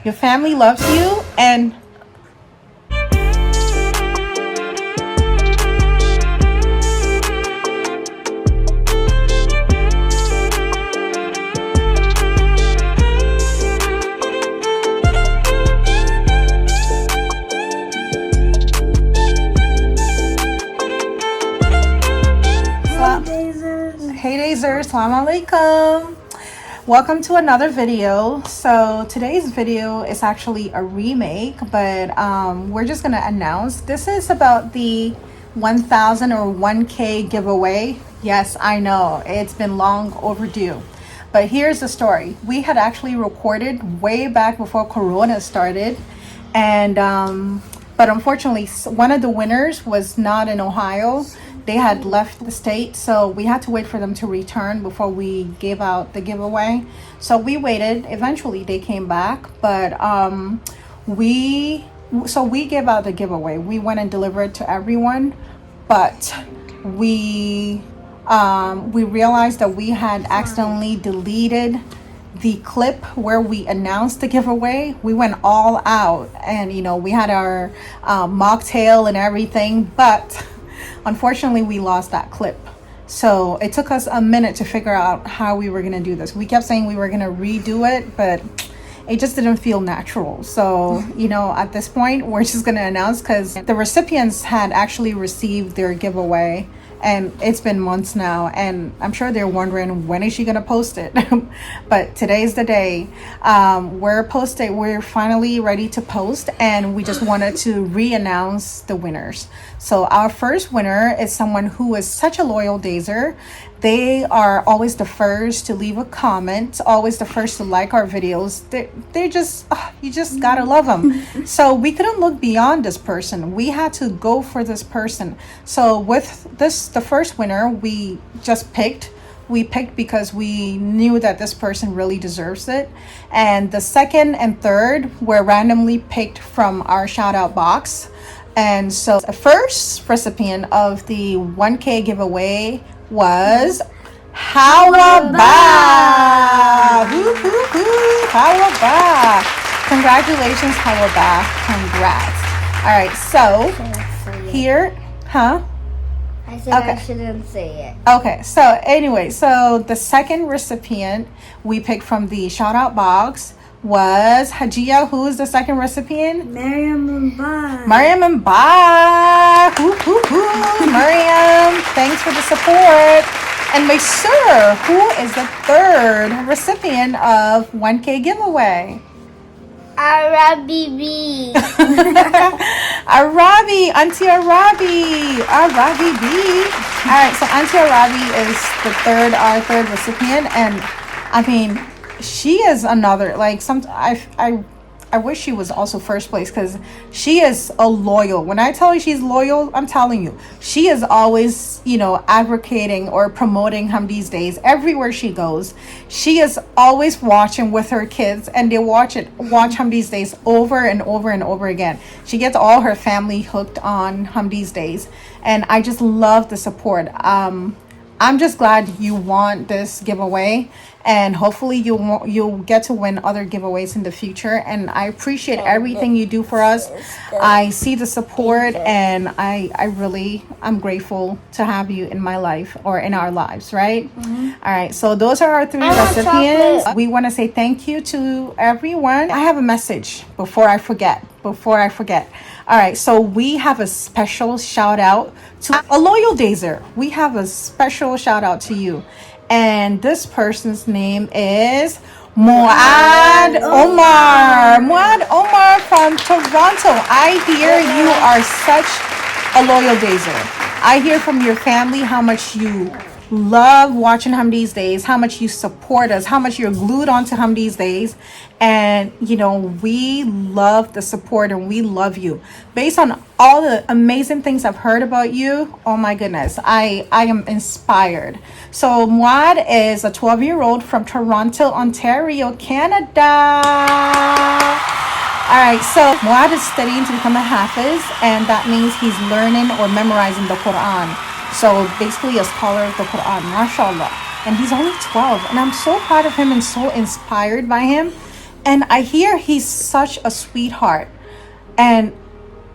Your family loves you, and hey Dazers, Assalamu alaikum. Welcome to another video. So today's video is actually a remake, but we're just gonna announce this is about the 1,000 or 1K giveaway. Yes, I know it's been long overdue, but here's the story. We had actually recorded way back before Corona started, and but unfortunately one of the winners was not in Ohio. They had left the state, so we had to wait for them to return before we gave out the giveaway. So we waited. Eventually they came back, but we gave out the giveaway. We went and delivered to everyone, but we realized that we had accidentally deleted the clip where we announced the giveaway. We went all out, and we had our mocktail and everything, but unfortunately we lost that clip. So it took us a minute to figure out how we were going to do this. We kept saying we were going to redo it, but it just didn't feel natural. So at this point we're just going to announce, because the recipients had actually received their giveaway, and it's been months now, and I'm sure they're wondering, when is she gonna post it? But today's the day. We're finally ready to post, and we just wanted to re-announce the winners. So our first winner is someone who is such a loyal Dazer. They are always the first to leave a comment, always the first to like our videos. They're just, you just gotta love them. So we couldn't look beyond this person. We had to go for this person. So with this, the first winner, we picked because we knew that this person really deserves it. And the second and third were randomly picked from our shout out box. And so the first recipient of the 1K giveaway was Hawaba. Hawaba. Congratulations, Hawaba. Congrats. All right, so here, I said okay. I shouldn't say it. Okay, so anyway, so the second recipient we picked from the shout out box was Hajia. Who is the second recipient? Mariam and Ba. Mariam and Ba. Mariam, thanks for the support. And Maysur, who is the third recipient of 1K giveaway? Arabi B. Arabi, Auntie Arabi. Arabi B. All right, so Auntie Arabi is our third recipient, and I mean, she is another, like, I wish she was also first place, because she is a loyal. When I tell you she's loyal, I'm telling you, she is always, advocating or promoting Hamdi'sDaze everywhere she goes. She is always watching with her kids, and they watch Hamdi'sDaze over and over and over again. She gets all her family hooked on Hamdi'sDaze, and I just love the support. I'm just glad you won this giveaway, and hopefully you'll get to win other giveaways in the future. And I appreciate everything you do for us. I see the support, and I'm grateful to have you in my life, or in our lives, right? Mm-hmm. All right, so those are our three recipients. We want to say thank you to everyone. I have a message before I forget. All right, so we have a special shout out to a loyal Dazer. We have a special shout out to you. And this person's name is Muad Omar. Muad Omar from Toronto. I hear you are such a loyal Dazer. I hear from your family how much you love watching Hamdi'sDaze, how much you support us, how much you're glued onto Hamdi'sDaze, and we love the support, and we love you. Based on all the amazing things I've heard about you, oh my goodness, I am inspired. So Muad is a 12-year-old from Toronto, Ontario, Canada. All right, so Muad is studying to become a Hafiz, and that means he's learning or memorizing the Quran. So basically a scholar of the Quran, mashallah. And he's only 12, and I'm so proud of him and so inspired by him. And I hear he's such a sweetheart. And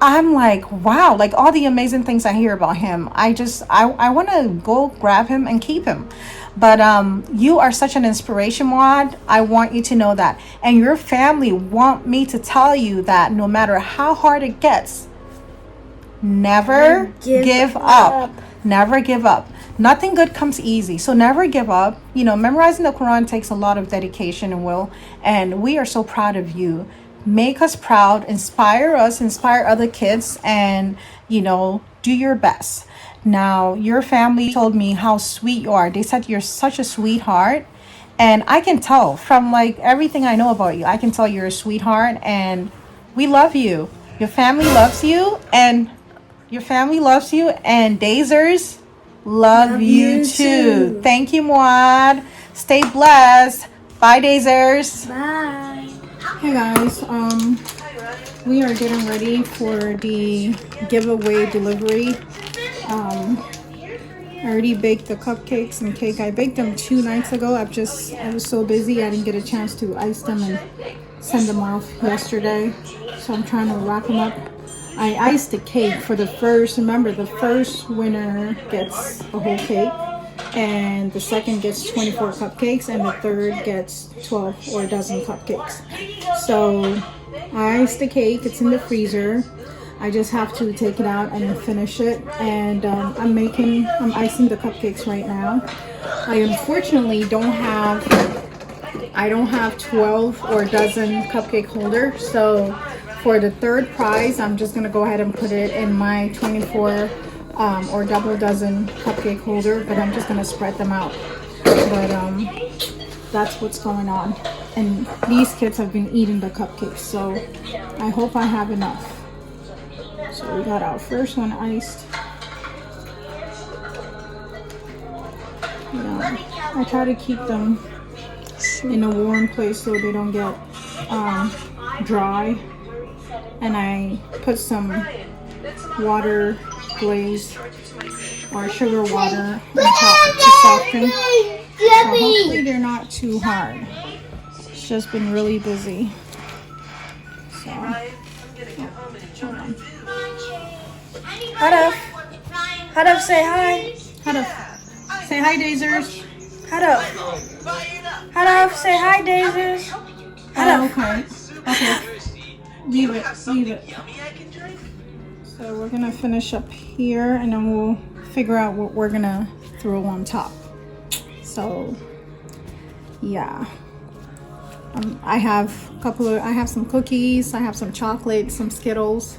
I'm like, wow, like all the amazing things I hear about him. I want to go grab him and keep him. But you are such an inspiration, Muad. I want you to know that. And your family want me to tell you that no matter how hard it gets, never give up. Never give up. Nothing good comes easy. So never give up. You know, memorizing the Quran takes a lot of dedication and will. And we are so proud of you. Make us proud, inspire us, inspire other kids, and, you know, do your best. Now, your family told me how sweet you are. They said you're such a sweetheart. And I can tell from like everything I know about you, I can tell you're a sweetheart, and we love you. Your family loves you, and Dazers love you too. Thank you, Muad. Stay blessed. Bye, Dazers. Bye. Hey guys, we are getting ready for the giveaway delivery. I already baked the cupcakes and cake. I baked them 2 nights ago. I was so busy I didn't get a chance to ice them and send them off yesterday. So I'm trying to wrap them up. I iced the cake for the first. Remember, the first winner gets a whole cake, and the second gets 24 cupcakes, and the third gets 12 or a dozen cupcakes. So I iced the cake. It's in the freezer. I just have to take it out and finish it. And I'm icing the cupcakes right now. I unfortunately don't have 12 or a dozen cupcake holder. So for the third prize, I'm just gonna go ahead and put it in my 24 or double dozen cupcake holder, but I'm just gonna spread them out. But that's what's going on. And these kids have been eating the cupcakes, so I hope I have enough. So we got our first one iced. Yeah, I try to keep them in a warm place so they don't get dry. And I put some water glaze or sugar water on top to soften. So hopefully they're not too hard. It's just been really busy. So, hold on. Hadaf, say hi. Hadaf, say hi, Dazers. Hadaf, say hi, Dazers. Oh, okay. Leave it. So we're gonna finish up here, and then we'll figure out what we're gonna throw on top. So yeah, I have some cookies, I have some chocolate, some Skittles.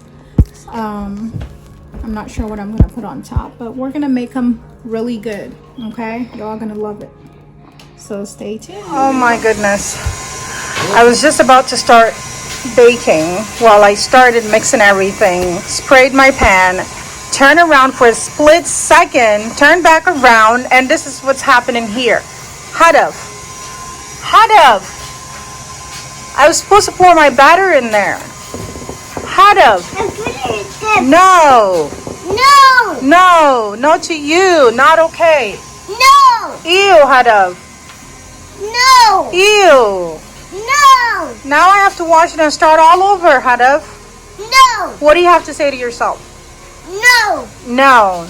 I'm not sure what I'm gonna put on top, but we're gonna make them really good. Okay, y'all gonna love it. So stay tuned. Oh my goodness, I was just about to start baking while I started mixing everything. Sprayed my pan, turn around for a split second, turn back around, and this is what's happening here. Hadaf, I was supposed to pour my batter in there. Hadaf, no to you, not okay. No. Ew, Hadaf. No. Ew. No. Now I have to wash it and start all over, Hadaf. No. What do you have to say to yourself? No. No.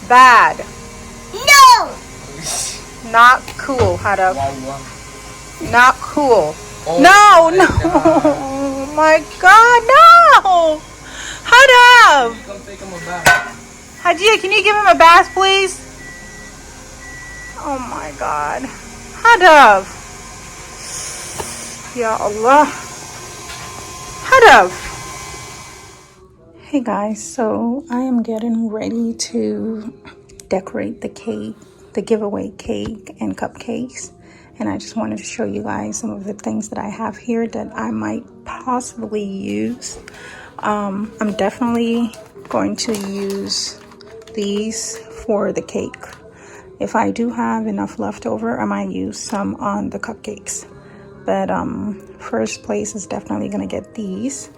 Bad. No. Not cool, Hadaf. Not cool. No. Oh my God, no. Hadaf. Hajia, can you give him a bath, please? Oh my God. Hadaf. Ya Allah. Hadaf. Hey guys, so I am getting ready to decorate the cake, the giveaway cake and cupcakes. And I just wanted to show you guys some of the things that I have here that I might possibly use. I'm definitely going to use these for the cake. If I do have enough left over, I might use some on the cupcakes. But first place is definitely gonna get these.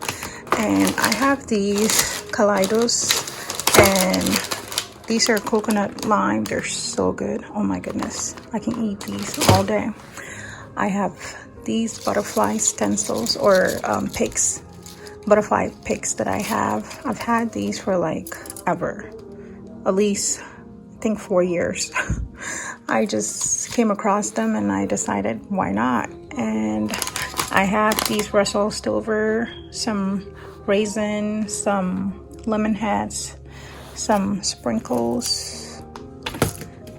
And I have these kaleidos, and these are coconut lime. They're so good. Oh my goodness, I can eat these all day. I have these butterfly stencils or picks, butterfly picks that I have. I've had these for like ever, at least I think 4 years. I just came across them and I decided why not. And I have these Russell Stover, some raisin, some lemon heads, some sprinkles,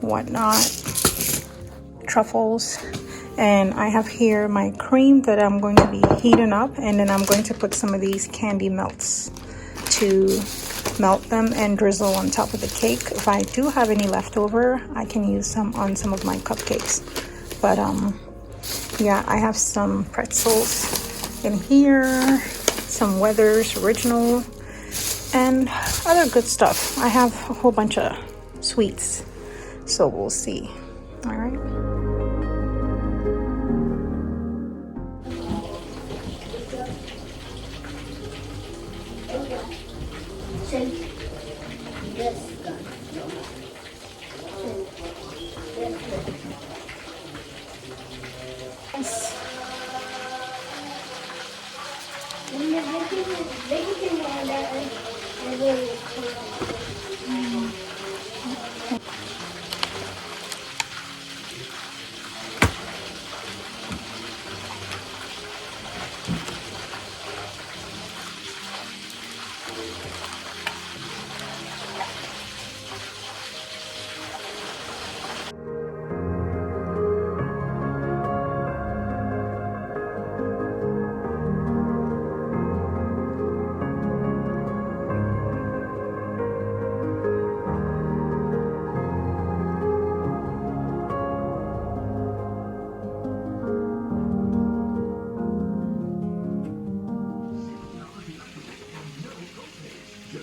whatnot, truffles. And I have here my cream that I'm going to be heating up, and then I'm going to put some of these candy melts to melt them and drizzle on top of the cake. If I do have any leftover, I can use some on some of my cupcakes. But yeah, I have some pretzels in here, some Weathers original, and other good stuff. I have a whole bunch of sweets, so we'll see. All right.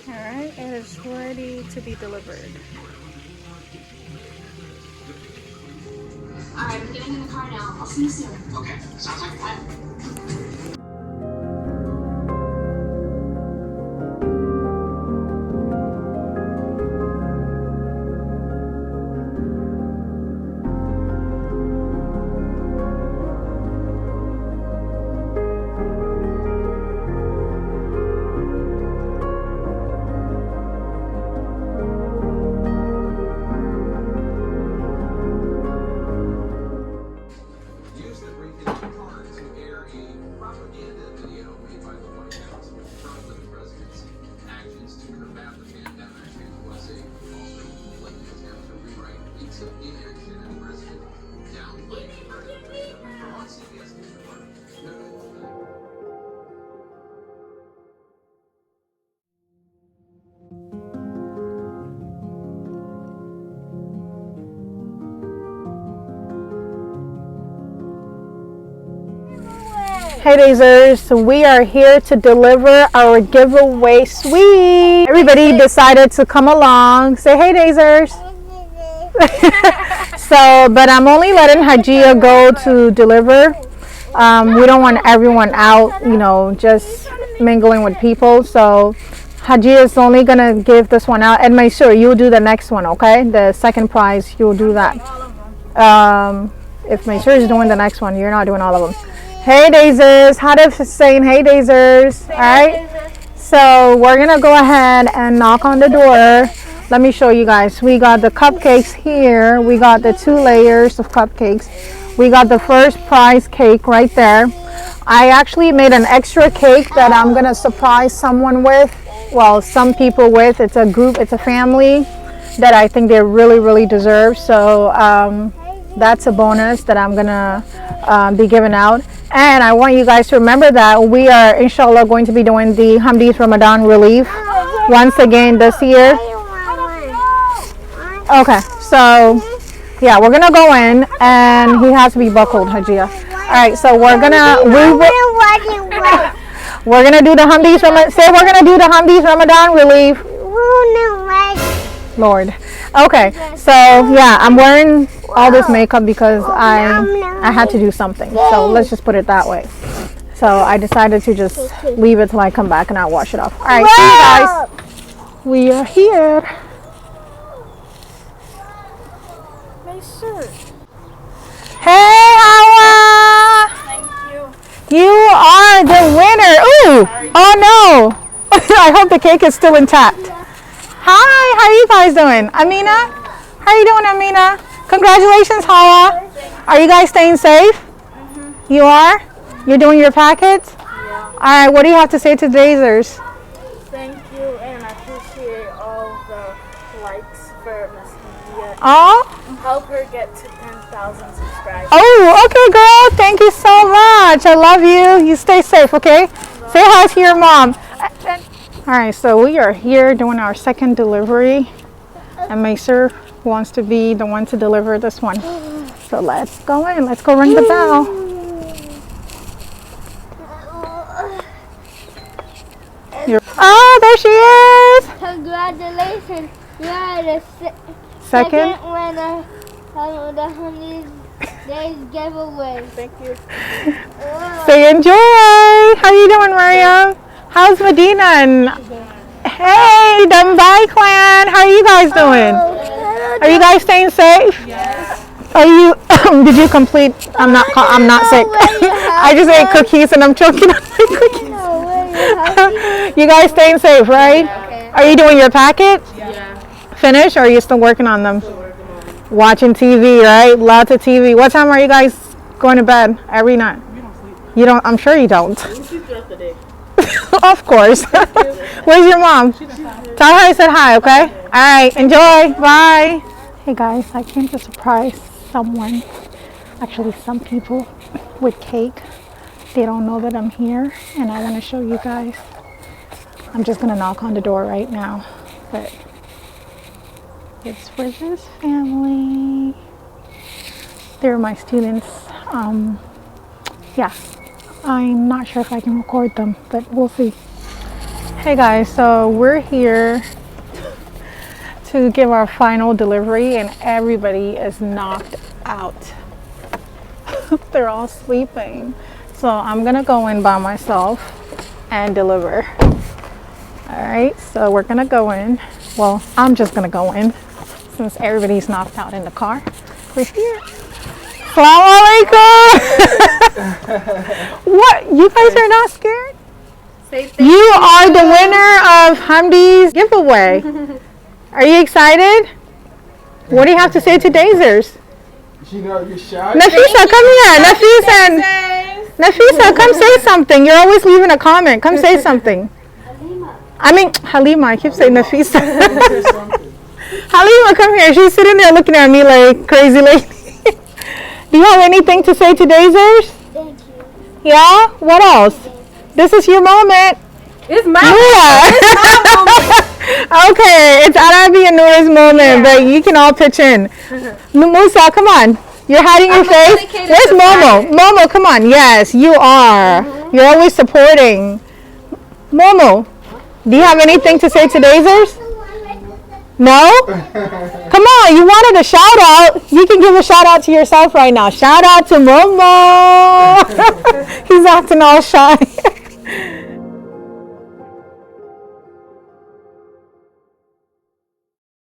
Alright, it is ready to be delivered. Alright, I'm getting in the car now. I'll see you soon. Okay, sounds like a plan. Hey Dazers, so we are here to deliver our giveaway sweet. Everybody decided to come along. Say hey Dazers. So, but I'm only letting Hajia go to deliver. We don't want everyone out, you know, just mingling with people. So Hajia is only gonna give this one out. And make sure you'll do the next one, okay? The second prize, you'll do that. If Maysur is doing the next one, you're not doing all of them. Hey Dazers, Hadif is saying hey Dazers. Alright, so we're gonna go ahead and knock on the door. Let me show you guys. We got the cupcakes here. We got the 2 layers of cupcakes. We got the first prize cake right there. I actually made an extra cake that I'm gonna surprise someone with. Well, some people with. It's a group, it's a family that I think they really deserve. So that's a bonus that I'm gonna be giving out. And I want you guys to remember that we are inshallah going to be doing the Hamdi's Ramadan relief once again this year. Okay, so yeah, we're gonna go in and he has to be buckled, Hajia. Alright, so we're gonna do the Hamdi's Ramadan. Say we're gonna do the Hamdi's Ramadan relief. Lord. Okay, so yeah, I'm wearing all this makeup because I had to do something. So let's just put it that way. So I decided to just leave it till I come back and I'll wash it off. All right, see you guys. We are here. Hey, Hawa. You are the winner. Ooh! Oh no! I hope the cake is still intact. Hi, how are you guys doing? Amina? How are you doing, Amina? Congratulations, Hawa. Are you guys staying safe? You are? You're doing your packets? Yeah. Alright, what do you have to say to Dazers? Thank you, and I appreciate all the likes for Miss India. Oh? Help her get to 10,000 subscribers. Oh, okay, girl. Thank you so much. I love you. You stay safe, okay? Say hi to your mom. Alright, so we are here doing our second delivery. And Macer wants to be the one to deliver this one. So let's go in. Let's go ring the bell. Oh, there she is. Congratulations. You are the Second. winner of the Hamdi'sDaze giveaway. Thank you. Say enjoy. How you doing, Mariam? How's Medina? And hey, Dubai clan. How are you guys doing? Are you guys staying safe? Yes. Are you? Did you complete? I'm not sick. I just ate cookies and I'm choking on my cookies. You guys staying safe, right? Okay. Are you doing your packet? Yeah. Finished, or are you still working on them? Watching TV, right? Lots of TV. What time are you guys going to bed every night? We don't sleep. You don't? I'm sure you don't. We sleep throughout the day. Of course. Where's your mom? Tell her I said hi, okay? All right. Enjoy. Bye. Hey guys, I came to surprise someone. Actually, some people with cake. They don't know that I'm here, and I want to show you guys. I'm just gonna knock on the door right now, but it's for this family. They're my students. Yeah, I'm not sure if I can record them, but we'll see. Hey guys, so we're here to give our final delivery, and everybody is knocked out. They're all sleeping. So I'm gonna go in by myself and deliver. All right, so we're gonna go in. Well, I'm just gonna go in since everybody's knocked out in the car. We're here. Assalamu alaikum. What? You guys are not scared? You are the winner of Hamdi's giveaway. Are you excited? What do you have to say to Dazers? You know, you're shy. Nafisa, come here. Nafisa, come say something. You're always leaving a comment. Come say something. Halima. I keep saying Nafisa. Halima, come here. She's sitting there looking at me like crazy lady. Do you have anything to say to Dazers? Thank you. Yeah? What else? This is your moment. It's my Okay, it's Arabi and Noor's moment, but you can all pitch in. Musa, come on. You're hiding your face. Where's Momo? Momo, come on. Yes, you are. You're always supporting. Momo, do you have anything to say to Dazers? No? Come on, you wanted a shout out. You can give a shout out to yourself right now. Shout out to Momo. He's acting all shy.